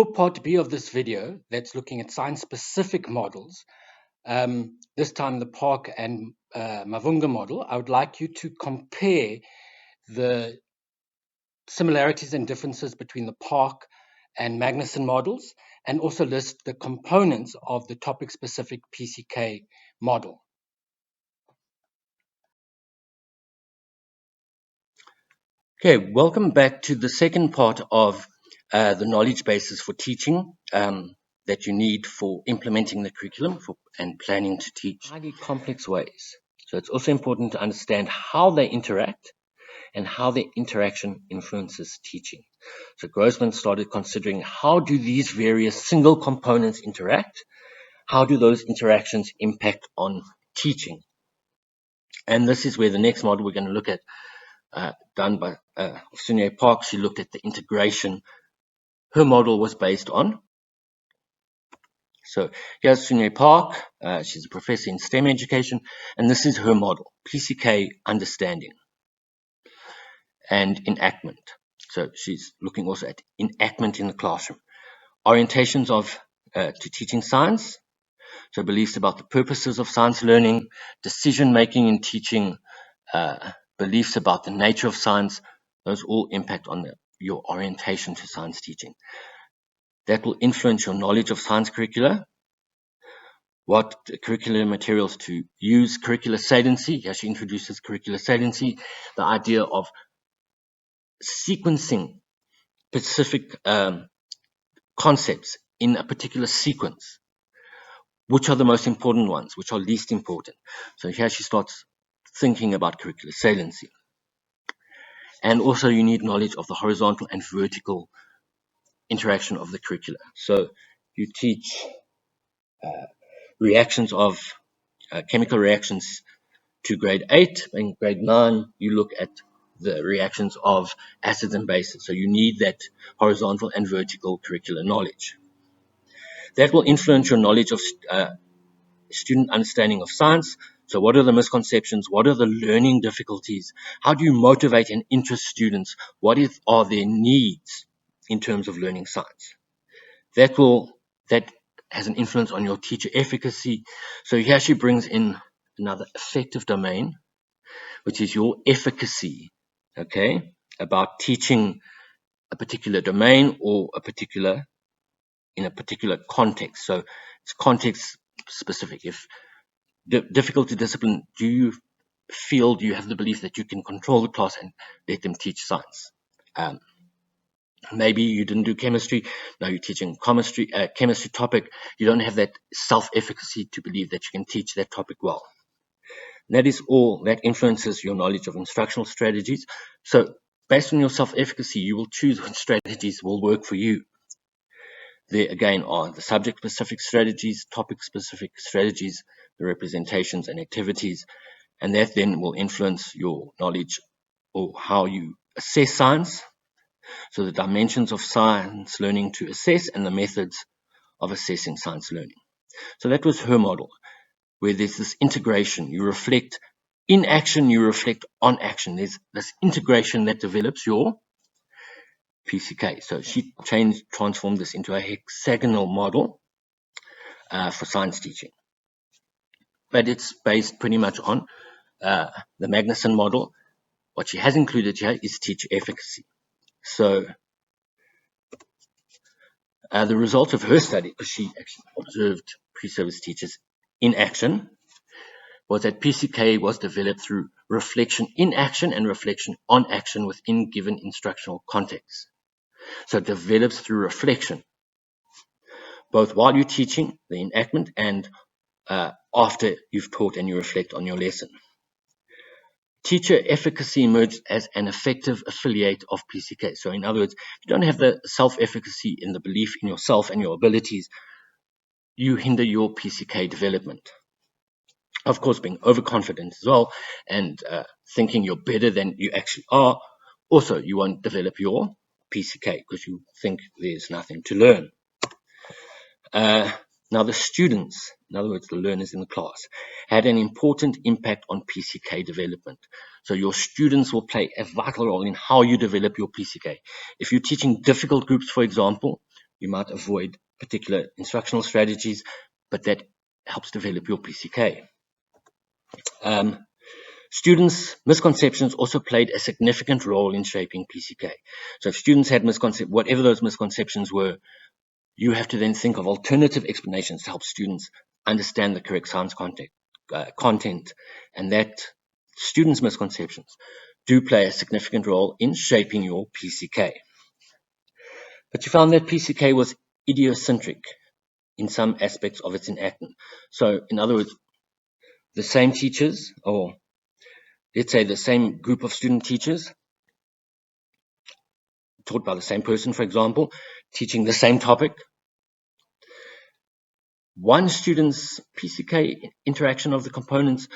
For part B of this video, that's looking at science-specific models, this time the Park and Mavhunga model, I would like you to compare the similarities and differences between the Park and Magnuson models, and also list the components of the topic-specific PCK model. Okay, welcome back to the second part of the knowledge bases for teaching that you need for implementing the curriculum and planning to teach in highly complex ways. So it's also important to understand how they interact and how their interaction influences teaching. So Grossman started considering how do these various single components interact? How do those interactions impact on teaching? And this is where the next model we're going to look at, done by Sunye Park. She looked at the integration her model was based on. So here's Sunye Park. She's a professor in STEM education, and this is her model, PCK understanding and enactment. So she's looking also at enactment in the classroom. Orientations to teaching science, so beliefs about the purposes of science learning, decision-making in teaching, beliefs about the nature of science, those all impact on your orientation to science teaching. That will influence your knowledge of science curricula, what curricular materials to use, curricular saliency. Here she introduces curricular saliency, the idea of sequencing specific concepts in a particular sequence. Which are the most important ones? Which are least important? So here she starts thinking about curricular saliency. And also you need knowledge of the horizontal and vertical interaction of the curricula. So you teach reactions of chemical reactions to grade 8. In grade 9, you look at the reactions of acids and bases. So you need that horizontal and vertical curricular knowledge. That will influence your knowledge of student understanding of science. So what are the misconceptions? What are the learning difficulties? How do you motivate and interest students? What are their needs in terms of learning science? That has an influence on your teacher efficacy. So here she brings in another affective domain, which is your efficacy, okay, about teaching a particular domain or in a particular context. So it's context specific. If difficult to discipline, do you have the belief that you can control the class and let them teach science? Maybe you didn't do chemistry, now you're teaching chemistry topic. You don't have that self-efficacy to believe that you can teach that topic well. That is all that influences your knowledge of instructional strategies. So based on your self-efficacy, you will choose which strategies will work for you. There again are the subject-specific strategies, topic-specific strategies, the representations and activities, and that then will influence your knowledge or how you assess science. So the dimensions of science learning to assess and the methods of assessing science learning. So that was her model, where there's this integration. You reflect in action, you reflect on action. There's this integration that develops your PCK. So she transformed this into a hexagonal model for science teaching. But it's based pretty much on the Magnuson model. What she has included here is teacher efficacy. So the result of her study, because she actually observed pre-service teachers in action, was that PCK was developed through reflection in action and reflection on action within given instructional contexts. So it develops through reflection, both while you're teaching the enactment and after you've taught and you reflect on your lesson. Teacher efficacy emerged as an effective affiliate of PCK. So in other words, if you don't have the self-efficacy in the belief in yourself and your abilities, you hinder your PCK development. Of course, being overconfident as well and thinking you're better than you actually are. Also, you won't develop your PCK because you think there's nothing to learn. Now, the students, in other words, the learners in the class, had an important impact on PCK development. So your students will play a vital role in how you develop your PCK. If you're teaching difficult groups, for example, you might avoid particular instructional strategies, but that helps develop your PCK. Students' misconceptions also played a significant role in shaping PCK. So if students had misconceptions, whatever those misconceptions were, you have to then think of alternative explanations to help students understand the correct science content, and that students' misconceptions do play a significant role in shaping your PCK. But you found that PCK was idiosyncratic in some aspects of its enactment. So in other words, the same teachers, or let's say the same group of student teachers, taught by the same person, for example, teaching the same topic, one student's PCK interaction of the components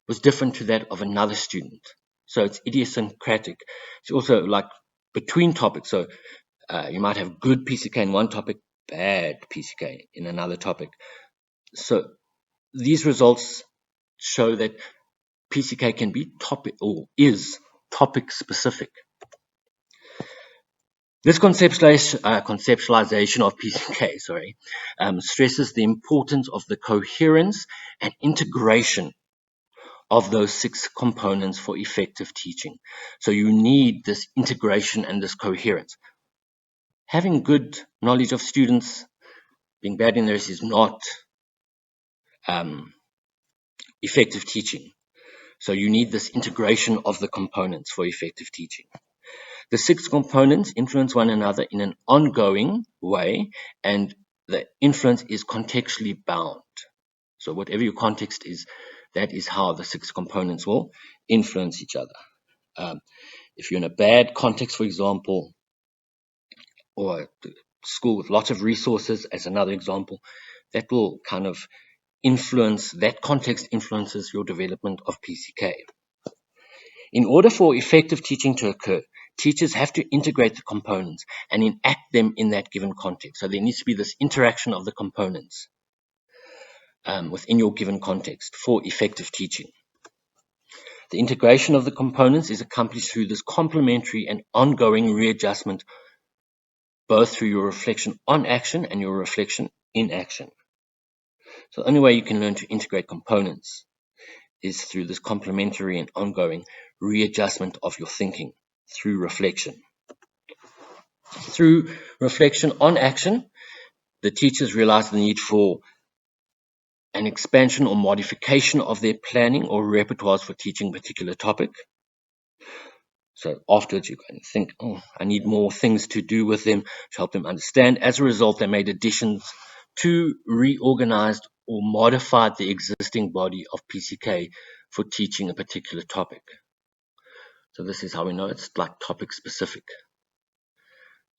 was different to that of another student. So it's idiosyncratic. It's also like between topics. So you might have good PCK in one topic, bad PCK in another topic. So these results show that PCK can be topic or is topic specific. This conceptualization of PCK, stresses the importance of the coherence and integration of those 6 components for effective teaching. So you need this integration and this coherence. Having good knowledge of students, being bad in the rest is not effective teaching. So you need this integration of the components for effective teaching. The 6 components influence one another in an ongoing way, and the influence is contextually bound. So whatever your context is, that is how the 6 components will influence each other. If you're in a bad context, for example, or a school with lots of resources, as another example, that will kind of influence, that context influences your development of PCK. In order for effective teaching to occur, teachers have to integrate the components and enact them in that given context. So there needs to be this interaction of the components within your given context for effective teaching. The integration of the components is accomplished through this complementary and ongoing readjustment, both through your reflection on action and your reflection in action. So the only way you can learn to integrate components is through this complementary and ongoing readjustment of your thinking through reflection. Through reflection on action, the teachers realize the need for an expansion or modification of their planning or repertoires for teaching a particular topic. So afterwards you can think, I need more things to do with them to help them understand. As a result, they made additions to reorganized or modified the existing body of PCK for teaching a particular topic. So this is how we know it's like topic specific,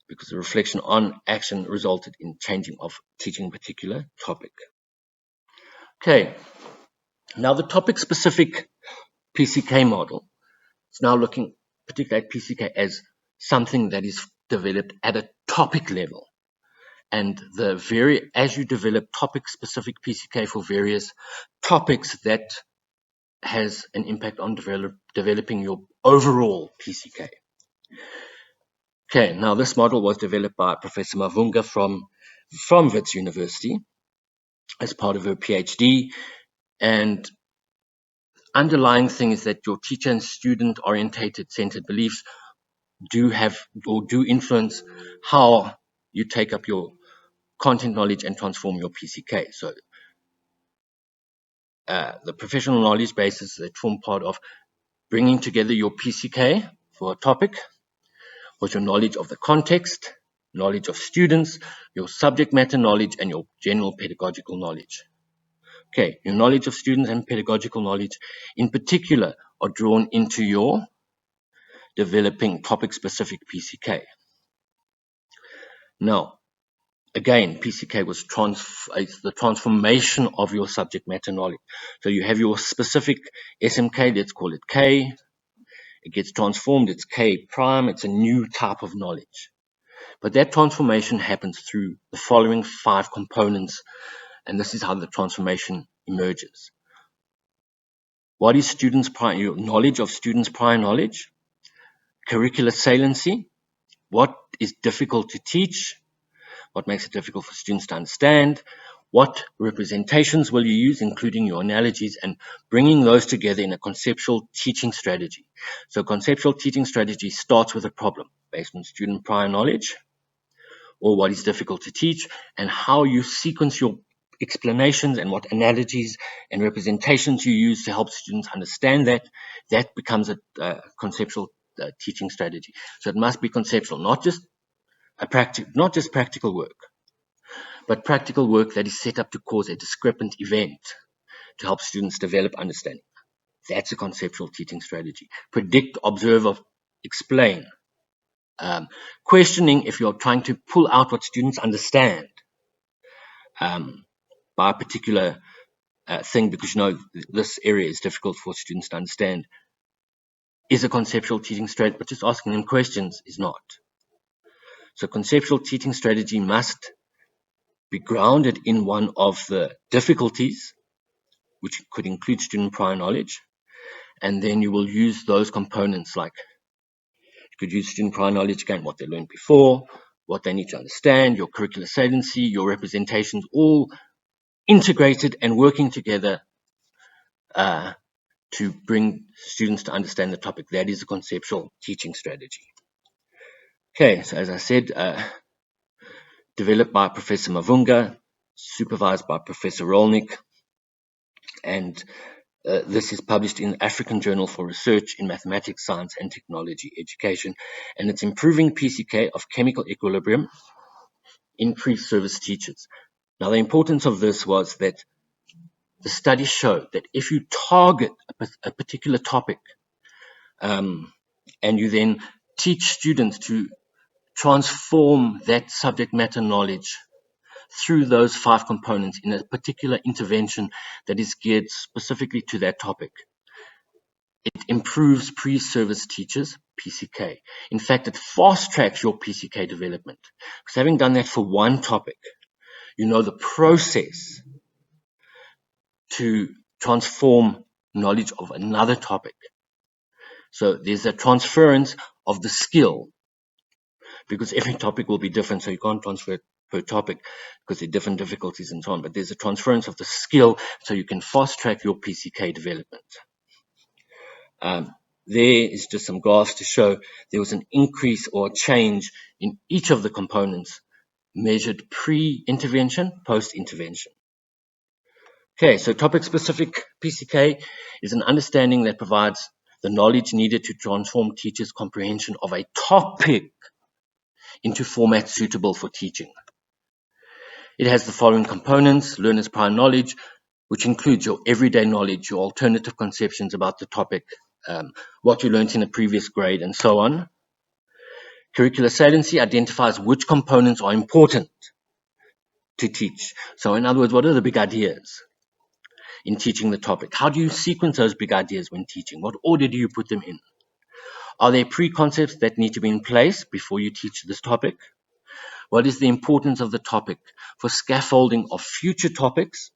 because the reflection on action resulted in changing of teaching a particular topic. Okay, now the topic specific PCK model is now looking particularly at PCK as something that is developed at a topic level. And as you develop topic specific PCK for various topics, that has an impact on developing your overall PCK. Okay, now this model was developed by Professor Mavhunga from Wits University as part of her PhD, and underlying thing is that your teacher and student orientated centered beliefs do influence how you take up your content knowledge and transform your PCK. So the professional knowledge bases that form part of bringing together your PCK for a topic with your knowledge of the context, knowledge of students, your subject matter knowledge, and your general pedagogical knowledge. Okay, your knowledge of students and pedagogical knowledge in particular are drawn into your developing topic-specific PCK. Now, again, PCK was the transformation of your subject matter knowledge. So you have your specific SMK, let's call it K. It gets transformed, it's K prime, it's a new type of knowledge. But that transformation happens through the following 5 components, and this is how the transformation emerges. What is your knowledge of students' prior knowledge? Curricular saliency. What is difficult to teach? what makes it difficult for students to understand, what representations will you use, including your analogies, and bringing those together in a conceptual teaching strategy. So conceptual teaching strategy starts with a problem based on student prior knowledge or what is difficult to teach, and how you sequence your explanations and what analogies and representations you use to help students understand that becomes a conceptual teaching strategy. So it must be conceptual, not just practical work, but practical work that is set up to cause a discrepant event to help students develop understanding. That's a conceptual teaching strategy. Predict, observe, explain. Questioning, if you're trying to pull out what students understand by a particular thing, because you know this area is difficult for students to understand, is a conceptual teaching strategy, but just asking them questions is not. So conceptual teaching strategy must be grounded in one of the difficulties, which could include student prior knowledge, and then you will use those components, like you could use student prior knowledge again, what they learned before, what they need to understand, your curricular saliency, your representations, all integrated and working together to bring students to understand the topic. That is a conceptual teaching strategy. Okay, so as I said, developed by Professor Mavhunga, supervised by Professor Rolnick, and this is published in the African Journal for Research in Mathematics, Science and Technology Education, and it's improving PCK of chemical equilibrium in pre-service teachers. Now, the importance of this was that the study showed that if you target a particular topic and you then teach students to transform that subject matter knowledge through those 5 components in a particular intervention that is geared specifically to that topic, it improves pre-service teachers' PCK. In fact, it fast-tracks your PCK development. Because having done that for one topic, you know the process to transform knowledge of another topic. So there's a transference of the skill, because every topic will be different, so you can't transfer it per topic because there are different difficulties and so on. But there's a transference of the skill, so you can fast-track your PCK development. There is just some graphs to show there was an increase or change in each of the components measured pre-intervention, post-intervention. Okay, so topic-specific PCK is an understanding that provides the knowledge needed to transform teachers' comprehension of a topic into formats suitable for teaching. It has the following components: learner's prior knowledge, which includes your everyday knowledge, your alternative conceptions about the topic, what you learned in a previous grade, and so on. Curricular saliency identifies which components are important to teach. So in other words, what are the big ideas in teaching the topic? How do you sequence those big ideas when teaching? What order do you put them in? Are there preconcepts that need to be in place before you teach this topic? What is the importance of the topic for scaffolding of future topics?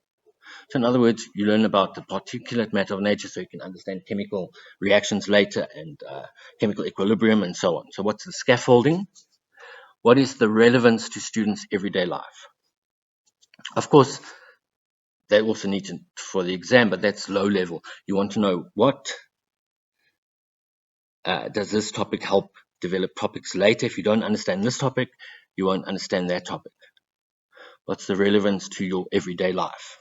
So in other words, you learn about the particulate matter of nature so you can understand chemical reactions later and chemical equilibrium and so on. So what's the scaffolding? What is the relevance to students' everyday life? Of course, they also need to for the exam, but that's low level. You want to know what does this topic help develop topics later. If you don't understand this topic, you won't understand that topic. What's the relevance to your everyday life?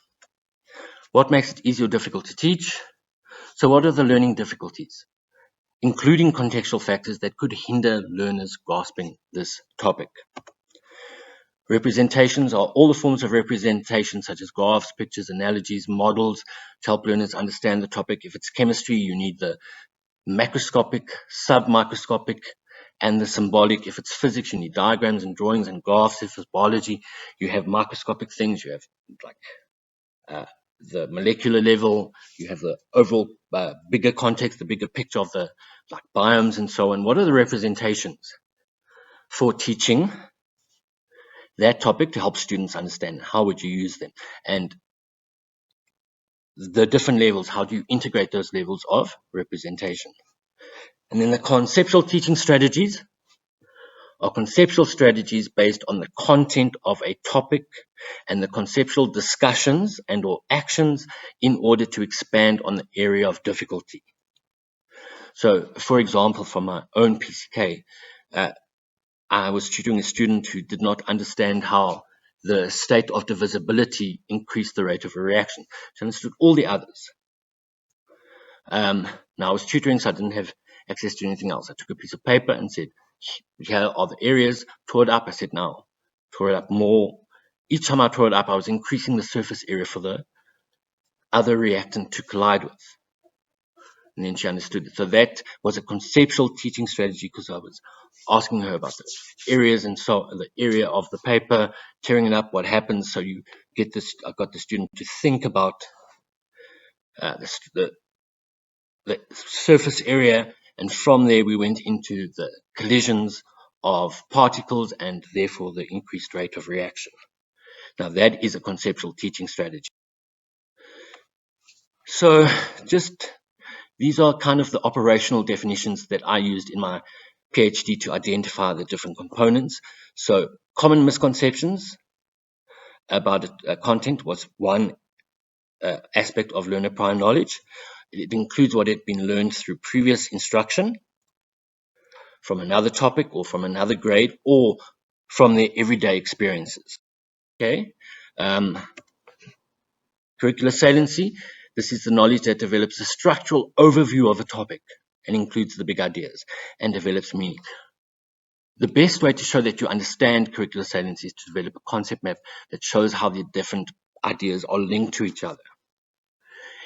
What makes it easy or difficult to teach? So what are the learning difficulties, including contextual factors that could hinder learners grasping this topic? Representations are all the forms of representation, such as graphs, pictures, analogies, models, to help learners understand the topic. If it's chemistry, you need the macroscopic, submicroscopic, and the symbolic. If it's physics, you need diagrams and drawings and graphs. If it's biology, you have microscopic things. You have like the molecular level. You have the overall bigger context, the bigger picture of the like biomes and so on. What are the representations for teaching that topic to help students understand? How would you use them? And the different levels, how do you integrate those levels of representation? And then the conceptual teaching strategies are conceptual strategies based on the content of a topic and the conceptual discussions and or actions in order to expand on the area of difficulty. So, for example, from my own PCK, I was tutoring a student who did not understand how the state of divisibility increased the rate of a reaction. She understood all the others. Now I was tutoring, so I didn't have access to anything else. I took a piece of paper and said, here are the areas, tore it up. I said, now, tore it up more. Each time I tore it up, I was increasing the surface area for the other reactant to collide with. And then she understood it. So that was a conceptual teaching strategy, because I was asking her about the areas and so the area of the paper, tearing it up, what happens. So you get this, I got the student to think about the surface area, and from there we went into the collisions of particles and therefore the increased rate of reaction. Now that is a conceptual teaching strategy. So these are kind of the operational definitions that I used in my PhD to identify the different components. So common misconceptions about content was one aspect of learner prior knowledge. It includes what had been learned through previous instruction, from another topic or from another grade, or from their everyday experiences. Okay. Curricular saliency. This is the knowledge that develops a structural overview of a topic and includes the big ideas and develops meaning. The best way to show that you understand curricular saliency is to develop a concept map that shows how the different ideas are linked to each other.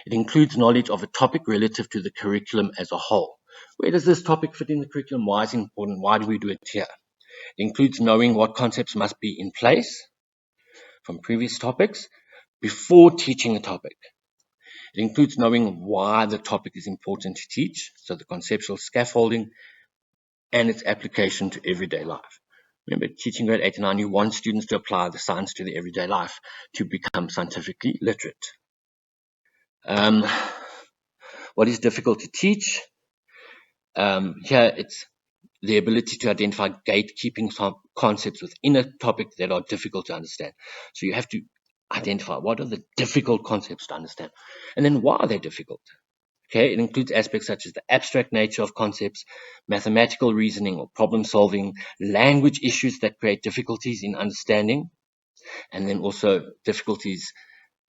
It includes knowledge of a topic relative to the curriculum as a whole. Where does this topic fit in the curriculum? Why is it important? Why do we do it here? It includes knowing what concepts must be in place from previous topics before teaching a topic. It includes knowing why the topic is important to teach, so the conceptual scaffolding and its application to everyday life. Remember, teaching grade 8 and 9, you want students to apply the science to their everyday life to become scientifically literate. What is difficult to teach? Here, it's the ability to identify gatekeeping concepts within a topic that are difficult to understand. So you have to identify what are the difficult concepts to understand, and then why are they difficult. Okay, it includes aspects such as the abstract nature of concepts, mathematical reasoning or problem solving, language issues that create difficulties in understanding, and then also difficulties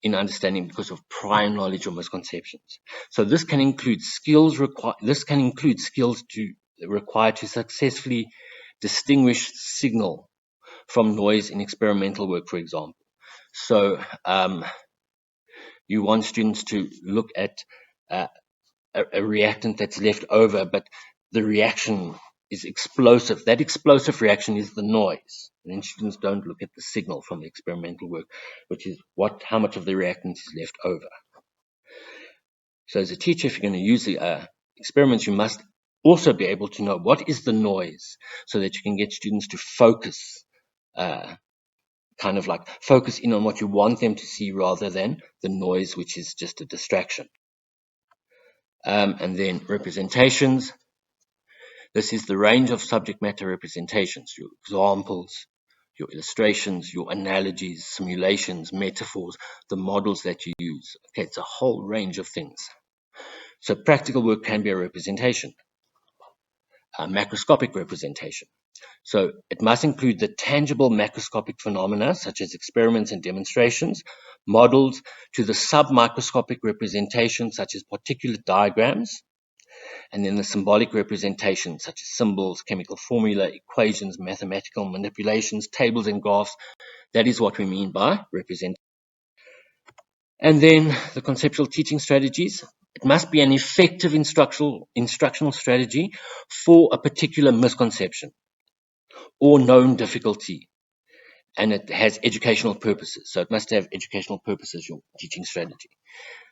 in understanding because of prior knowledge or misconceptions. So this can include skills required to successfully distinguish signal from noise in experimental work, for example. So you want students to look at a reactant that's left over, but the reaction is explosive. That explosive reaction is the noise. And then students don't look at the signal from the experimental work, which is how much of the reactant is left over. So as a teacher, if you're going to use the experiments, you must also be able to know what is the noise so that you can get students to focus, focus in on what you want them to see rather than the noise, which is just a distraction. And then representations. This is the range of subject matter representations, your examples, your illustrations, your analogies, simulations, metaphors, the models that you use. Okay, it's a whole range of things. So practical work can be a representation, a macroscopic representation. So it must include the tangible macroscopic phenomena, such as experiments and demonstrations, models, to the submicroscopic representations, such as particulate diagrams, and then the symbolic representations, such as symbols, chemical formula, equations, mathematical manipulations, tables and graphs. That is what we mean by representation. And then the conceptual teaching strategies. It must be an effective instructional strategy for a particular misconception or known difficulty, and it has educational purposes. So it must have educational purposes, your teaching strategy.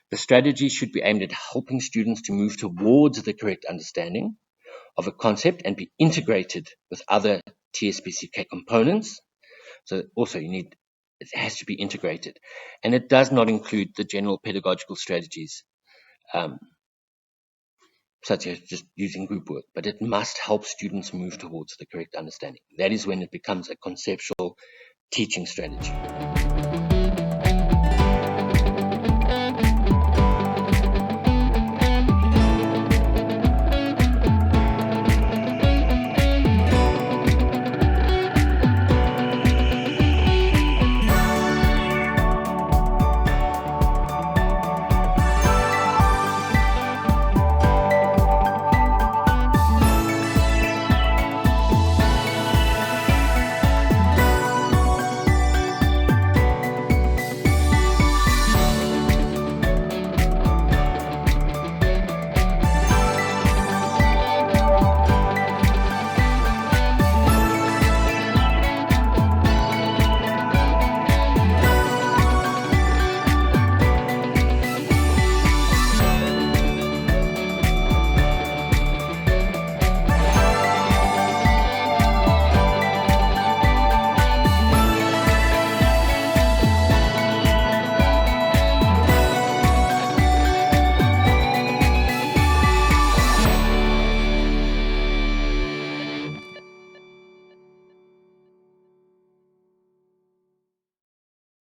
The strategy should be aimed at helping students to move towards the correct understanding of a concept and be integrated with other TSPCK components. So also it has to be integrated. And it does not include the general pedagogical strategies such as just using group work, but it must help students move towards the correct understanding. That is when it becomes a conceptual teaching strategy.